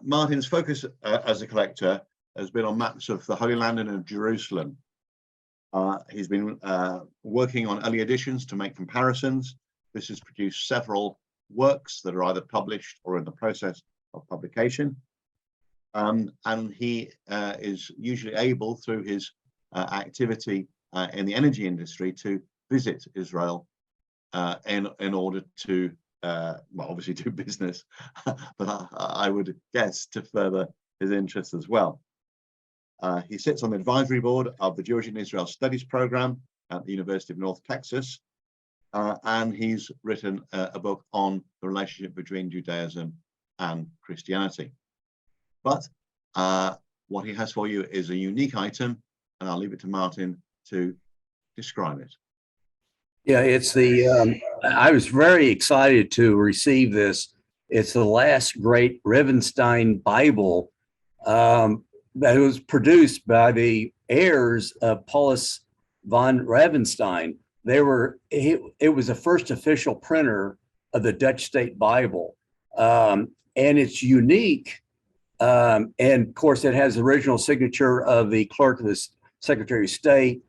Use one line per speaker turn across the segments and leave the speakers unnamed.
Martin's focus as a collector has been on maps of the Holy Land and of Jerusalem. He's been working on early editions to make comparisons. This has produced several works that are either published or in the process of publication. And he is usually able, through his activity in the energy industry, to visit Israel in order to, well, obviously do business, but I would guess to further his interests as well. He sits on the advisory board of the Jewish and Israel Studies program at the University of North Texas, and he's written a book on the relationship between Judaism and Christianity. But what he has for you is a unique item, and I'll leave it to Martin to describe it.
Yeah, it's the, I was very excited to receive this. It's the last great Revenstein Bible that was produced by the heirs of Paulus von Revenstein. It was the first official printer of the Dutch State Bible. And it's unique. And of course, it has the original signature of the clerk of the Secretary of State.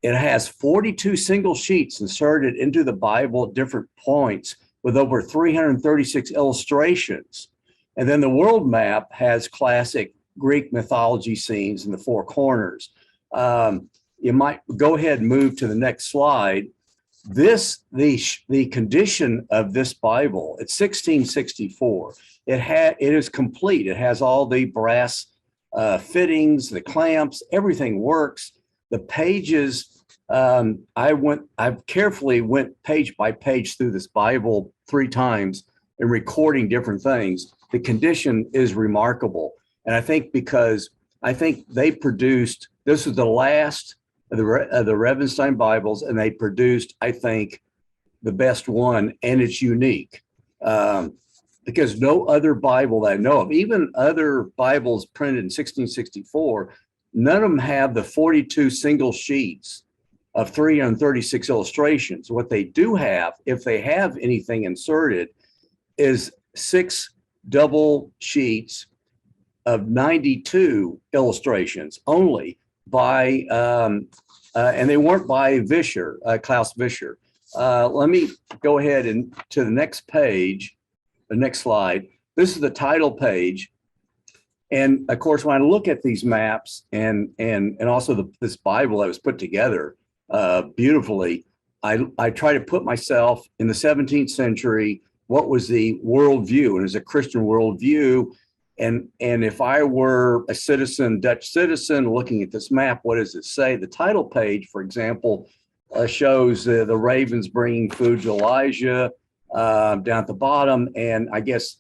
It has 42 single sheets inserted into the Bible at different points with over 336 illustrations. And then the world map has classic Greek mythology scenes in the four corners. You might go ahead and move to the next slide. The condition of this Bible, it's 1664. It is complete. It has all the brass fittings, the clamps, everything works. The pages, I carefully went page by page through this Bible 3 times and recording different things. The condition is remarkable. And I think because they produced, this is the last of the Revenstein Bibles, and they produced, I think, the best one, and it's unique. Because no other Bible that I know of, even other Bibles printed in 1664, none of them have the 42 single sheets of 336 illustrations. What they do have, if they have anything inserted, is 6 double sheets of 92 illustrations only by, and they weren't by Vischer, Klaus Vischer. Let me go ahead and to the next page. The next slide. This is the title page. And of course, when I look at these maps and also this Bible that was put together beautifully, I try to put myself in the 17th century. What was the worldview? And it was a Christian worldview. And if I were a citizen, Dutch citizen, looking at this map, what does it say? The title page, for example, shows the ravens bringing food to Elijah. Down at the bottom, and I guess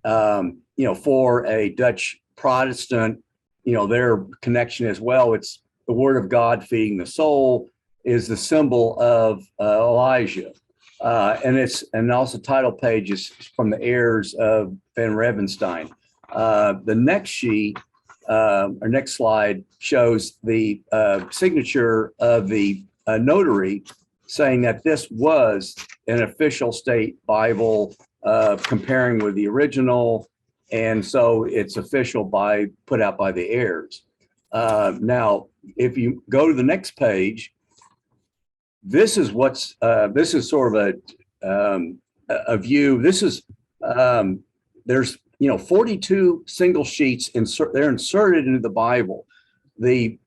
for a Dutch Protestant, their connection as well, it's the word of God feeding the soul is the symbol of Elijah, and also title page is from the heirs of Van Revenstein. The next sheet or next slide shows the signature of the notary, saying that this was an official state Bible, comparing with the original. And so it's official put out by the heirs. Now, if you go to the next page, this is this is sort of a view. This is, there's, 42 single sheets, they're inserted into the Bible. The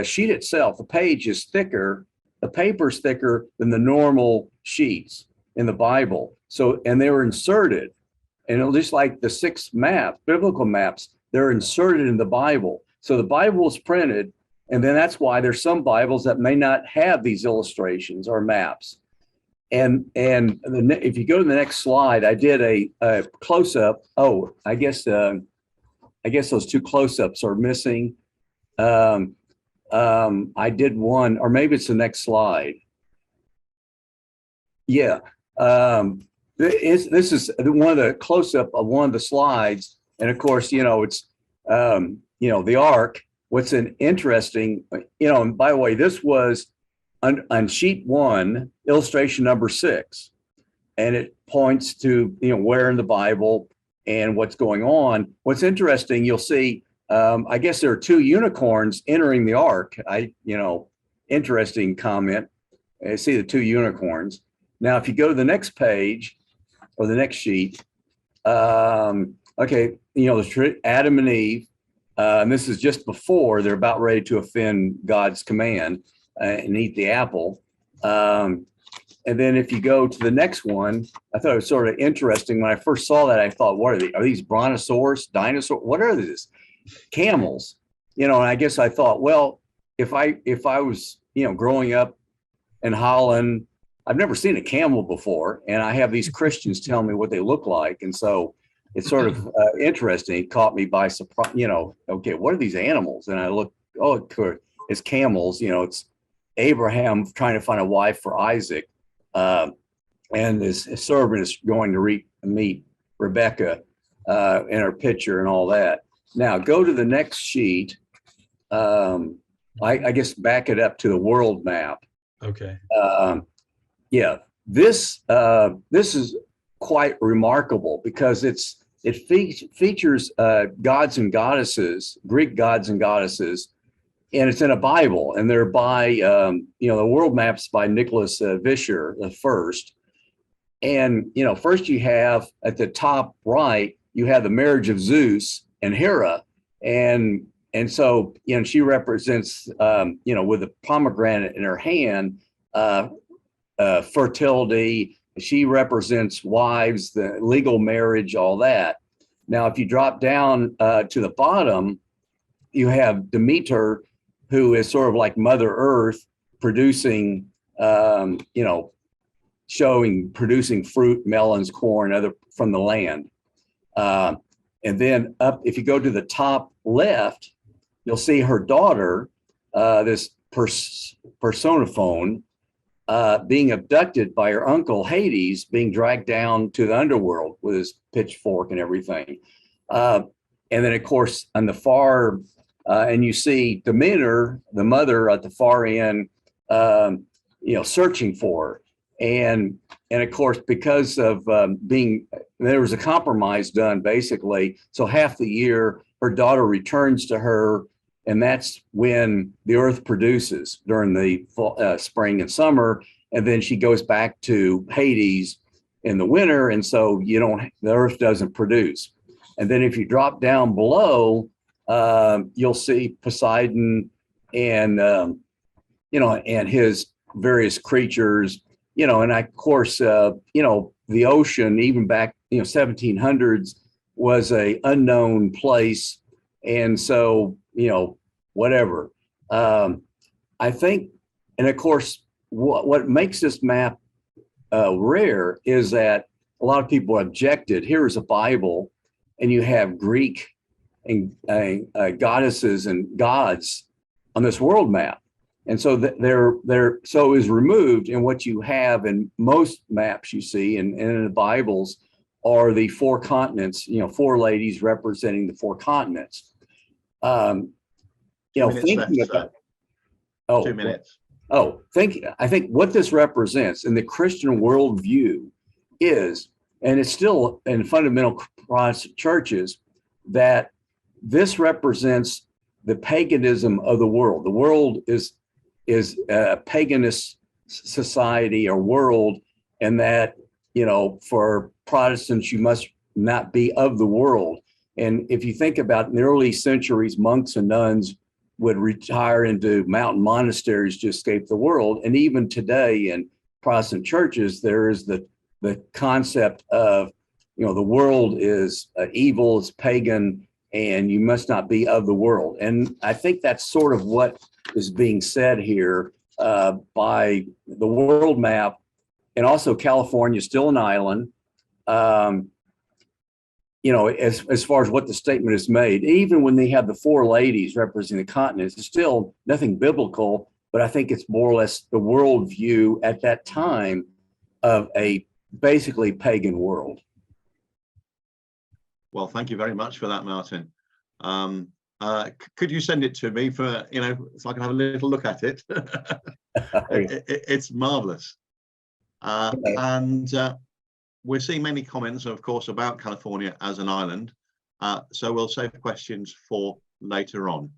sheet itself, the page is thicker. The paper's thicker than the normal sheets in the Bible. So, and they were inserted, and just like the 6 maps, biblical maps, they're inserted in the Bible. So the Bible was printed, and then that's why there's some Bibles that may not have these illustrations or maps. And if you go to the next slide, I did a close-up. Oh, I guess those 2 close-ups are missing. I did one, or maybe it's the next slide. Yeah, this is one of the close-up of one of the slides, and of course, it's the ark. What's an interesting, and by the way, this was on sheet 1, illustration number 6, and it points to where in the Bible, and what's going on. What's interesting, you'll see, I guess there are two unicorns entering the ark. Interesting comment. I see the two unicorns. Now, if you go to the next page or the next sheet, okay, Adam and Eve, and this is just before they're about ready to offend God's command and eat the apple. And then if you go to the next one, I thought it was sort of interesting. When I first saw that, I thought, what are these? Are these brontosaurus, dinosaur? What are these? Camels. And I guess I thought, well, if I was, growing up in Holland, I've never seen a camel before, and I have these Christians tell me what they look like. And so it's sort of interesting. It caught me by surprise, okay, what are these animals? And I look, it's camels, it's Abraham trying to find a wife for Isaac. And his servant is going to meet Rebecca in her picture and all that. Now go to the next sheet. I guess back it up to the world map.
Okay.
Yeah, this is quite remarkable because it features gods and goddesses, Greek gods and goddesses, and it's in a Bible, and they're by the world maps by Nicholas Vischer the first. And first you have at the top right, you have the marriage of Zeus and Hera, and so she represents with a pomegranate in her hand, fertility. She represents wives, the legal marriage, all that. Now, if you drop down to the bottom, you have Demeter, who is sort of like Mother Earth, producing, producing fruit, melons, corn, other from the land. And then up, if you go to the top left, you'll see her daughter, this Persephone, being abducted by her uncle Hades, being dragged down to the underworld with his pitchfork and everything. And then, of course, on the far, and you see Demeter, the mother, at the far end, searching for her. And of course, because of there was a compromise done, basically. So half the year, her daughter returns to her, and that's when the earth produces during the fall, spring and summer. And then she goes back to Hades in the winter. And so the earth doesn't produce. And then if you drop down below, you'll see Poseidon and, and his various creatures, and of course, the ocean, even back, 1700s, was a unknown place. And so, whatever. I think, and of course, what makes this map rare is that a lot of people objected. Here's a Bible, and you have Greek and goddesses and gods on this world map. And so they're so is removed. And what you have in most maps you see and in the Bibles are the four continents, four ladies representing the four continents. Thinking about,
2 minutes.
I think what this represents in the Christian worldview is, and it's still in fundamental Protestant churches, that this represents the paganism of the world. The world is a paganist society or world, and that, for Protestants, you must not be of the world. And if you think about in the early centuries, monks and nuns would retire into mountain monasteries to escape the world. And even today in Protestant churches, there is the concept of, the world is evil, it's pagan, and you must not be of the world. And I think that's sort of what is being said here by the world map. And also California is still an island. As far as what the statement is made, even when they have the four ladies representing the continents, it's still nothing biblical, but I think it's more or less the worldview at that time of a basically pagan world.
Well, thank you very much for that, Martin. Could you send it to me for, so I can have a little look at it? It's marvelous. And we're seeing many comments, of course, about California as an island. So we'll save questions for later on.